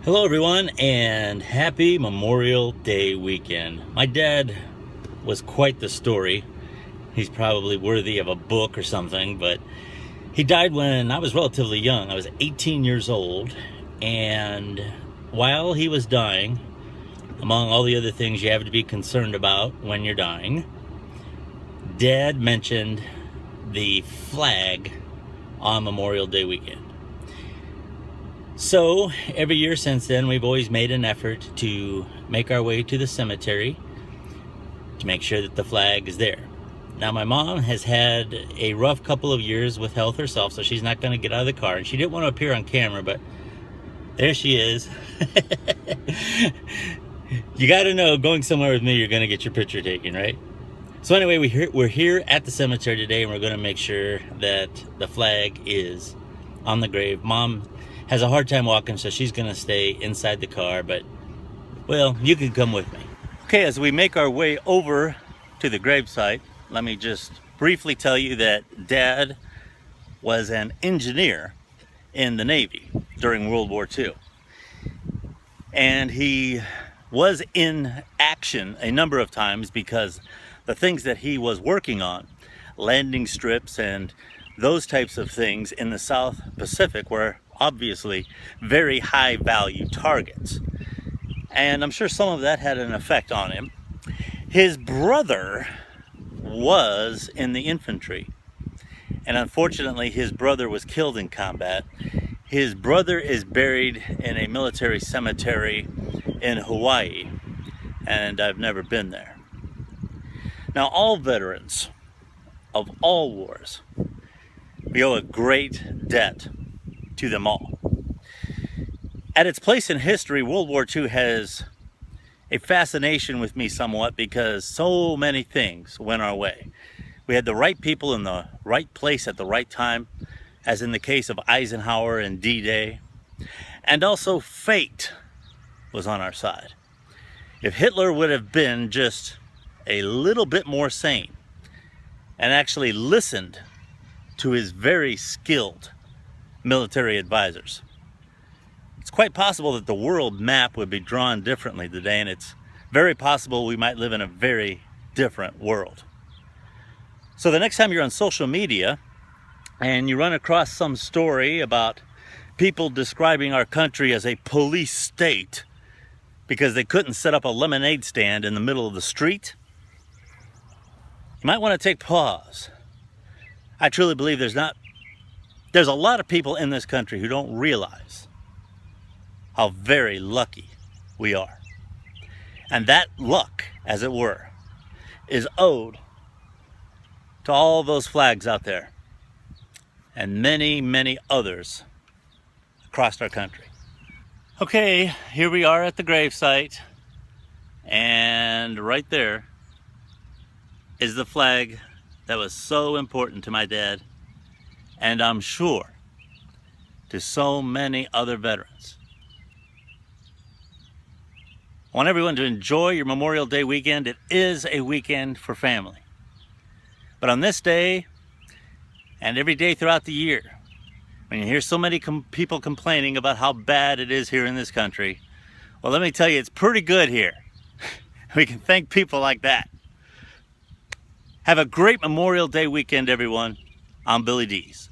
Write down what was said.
Hello everyone and happy Memorial Day weekend. My dad was quite the story. He's probably worthy of a book or something, but he died when I was relatively young. I was 18 years old, and while he was dying, among all the other things you have to be concerned about when you're dying, Dad mentioned the flag on Memorial Day weekend. So every year since then, we've always made an effort to make our way to the cemetery to make sure that the flag is there. Now, my mom has had a rough couple of years with health herself, so she's not going to get out of the car, and she didn't want to appear on camera, but there she is. You got to know, going somewhere with me, you're going to get your picture taken, right? So anyway, we're here at the cemetery today, and we're going to make sure that the flag is on the grave. Mom has a hard time walking, so she's going to stay inside the car, but, well, you can come with me. Okay, as we make our way over to the gravesite, let me just briefly tell you that Dad was an engineer in the Navy during World War II. And he was in action a number of times because the things that he was working on, landing strips and those types of things in the South Pacific, were obviously very high value targets. And I'm sure some of that had an effect on him. His brother was in the infantry, and unfortunately his brother was killed in combat. His brother is buried in a military cemetery in Hawaii, and I've never been there. Now, all veterans of all wars, we owe a great debt to them all. At its place in history, World War II has a fascination with me somewhat because so many things went our way. We had the right people in the right place at the right time, as in the case of Eisenhower and D-Day, and also fate was on our side. If Hitler would have been just a little bit more sane and actually listened to his very skilled military advisors, it's quite possible that the world map would be drawn differently today, and it's very possible we might live in a very different world. So the next time you're on social media and you run across some story about people describing our country as a police state because they couldn't set up a lemonade stand in the middle of the street, you might want to take pause. I truly believe there's a lot of people in this country who don't realize how very lucky we are. And that luck, as it were, is owed to all those flags out there and many, many others across our country. Okay, here we are at the gravesite, and right there is the flag that was so important to my dad, and I'm sure to so many other veterans. I want everyone to enjoy your Memorial Day weekend. It is a weekend for family. But on this day, and every day throughout the year, when you hear so many people complaining about how bad it is here in this country, well, let me tell you, it's pretty good here. We can thank people like that. Have a great Memorial Day weekend, everyone. I'm Billy Dees.